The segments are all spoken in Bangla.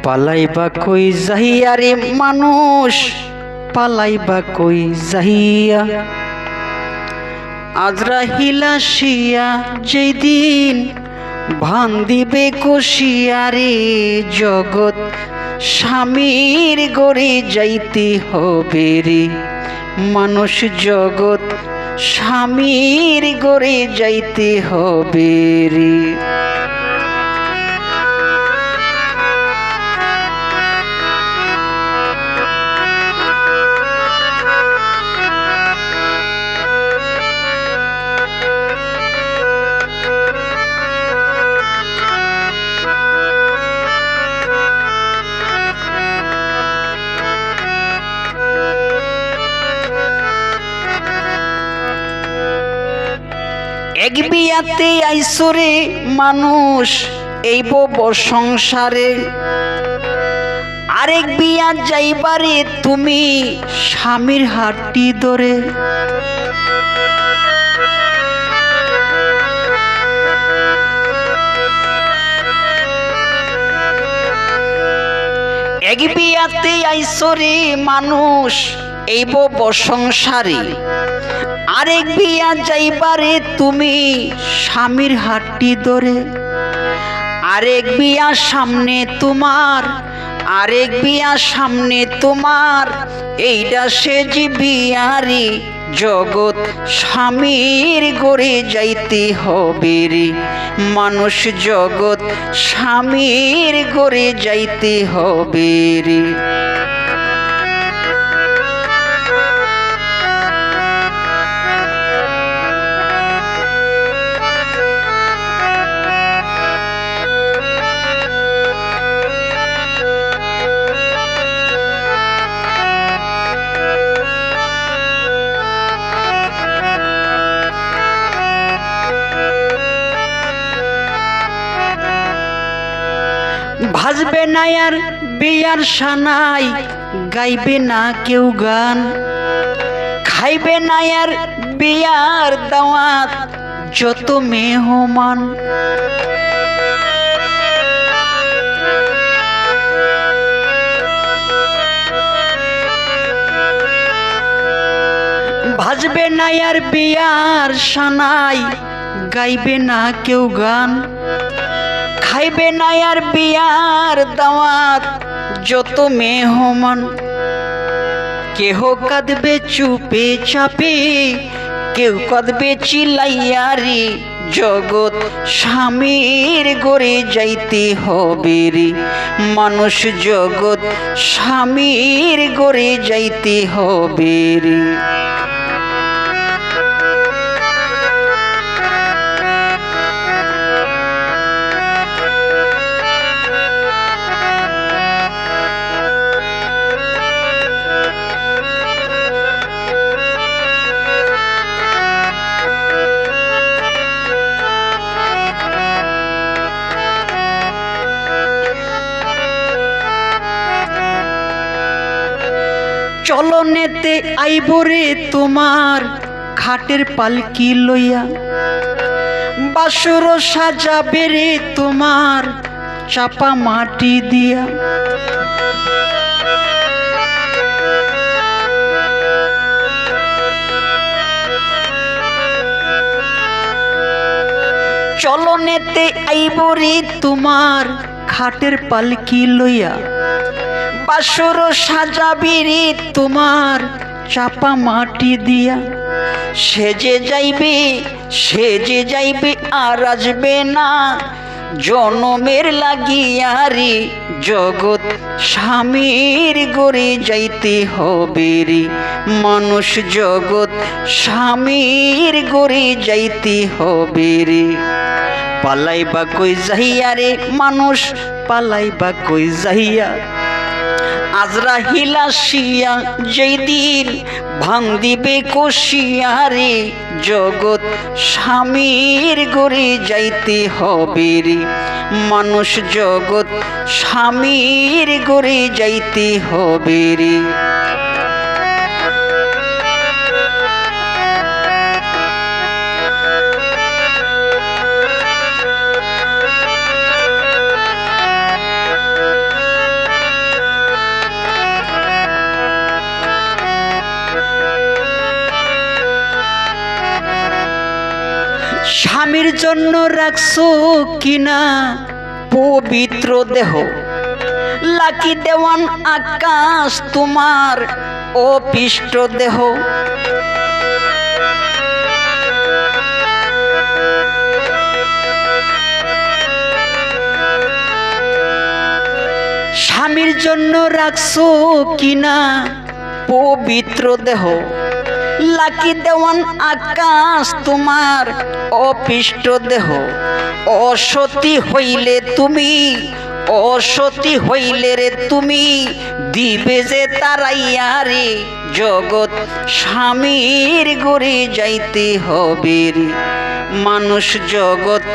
পালাইবা কই যাইয়া রে মানুষ, পালাইবা কই যাইয়া। আজরাইল আসিয়া যেই দিন ভান দিবে কষিয়া রে, জগৎ স্বামীর গড়ে যাইতে হবে রে মানুষ, জগৎ স্বামীর গড়ে যাইতে হবে রে। এক বিয়াতে আইসরে মানুষ এই বব সংসারে, আরেক বিয়া যাইবারে তুমি স্বামীর হাতটি ধরে। এক বিয়াতে আইসরে মানুষ এই বব সংসারে, আরেক বিয়া যাইবারে তুমি স্বামীর হাতটি ধরে। আরেক বিয়া সামনে তোমার, আরেক বিয়া সামনে তোমার, এইটা সে যে বিয়ারি, জগৎ স্বামীর গড়ে যাইতে হবে রে মানুষ, জগৎ স্বামীর গড়ে যাইতে হবে রে। ভাজবে না আর বিয়ার সানাই, গাইবে না কেউ গান, খাইবে না আর বিয়ার দাওয়াত যত মেহমান। ভাজবে না আর বিয়ার সানাই, গাইবে না কেউ গান, খাইবে না আর বিয়ার দাওয়াত যত মেহমান। কেহ কাঁদবে চুপে চাপে, কেউ কাঁদবে চিল্লাইয়া রে, জগৎ স্বামীর গড়ে যাইতে হবে রে মানুষ, জগৎ স্বামীর গড়ে যাইতে হবে রে। চলনেতে আইবরে তোমার খাটের পালকি লইয়া, বাসর সাজাবে রে তোমার চাপা মাটি দিয়া। চলনেতে আইবরে তোমার খাটের পালকি লইয়া, বাসর সাজাবি রে তোমার চাপা মাটি দিয়া। সেজে যাইবে, সেজে যাইবে আর আসবে না, জনমের লাগিয়া রে জগৎ স্বামীর গড়ে যাইতে হবে রে মানুষ, জগৎ স্বামীর গড়ে যাইতে হবে রে। পালাইবা কই যাইয়া রে মানুষ, পালাইবা কই যাইয়া। আজরাইল আসিয়া যেই দিন ভাঙ দিবে কষিয়া রে, জগৎ স্বামীর গড়ে যাইতে হবে রে মানুষ, জগৎ স্বামীর গড়ে যাইতে হবে রে। স্বামীর জন্য রাখছো কিনা পবিত্র দেহ, লাকি দেওয়ান আকাশ তোমার অপিষ্ট দেহ। স্বামীর জন্য রাখছো কিনা পবিত্র দেহ, লাকি দেওয়ান আকাশ তোমার অপিষ্ট দেহ। অসতী হইলে তুমি, অসতী হইলে রে তুমি দিবে যে তারাইয়া রে জগৎ স্বামীর গড়ে যাইতে হবে রে মানুষ জগৎ।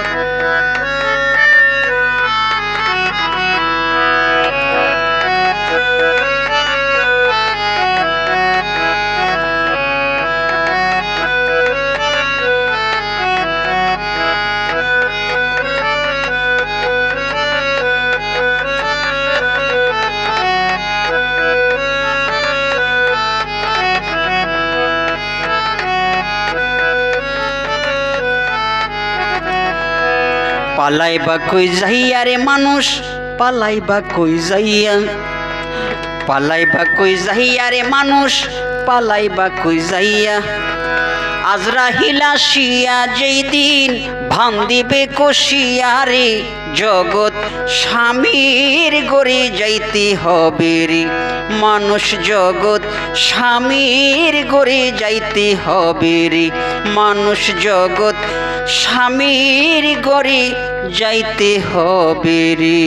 পালাইবা কই যাইয়া রে মানুষ, পালাইবা কই যাইয়া, পালাইবা কই যাইয়া রে মানুষ, পালাইবা কই যাইয়া। আজরাইল আসিয়া যেই দিন ভান দিবে কষিয়া রে জগৎ স্বামীর গড়ে যাইতে হবে রে মানুষ জগৎ স্বামীর গড়ে যাইতে হবে রে মানুষ জগৎ স্বামীর গড়ে যাইতে হবে রে।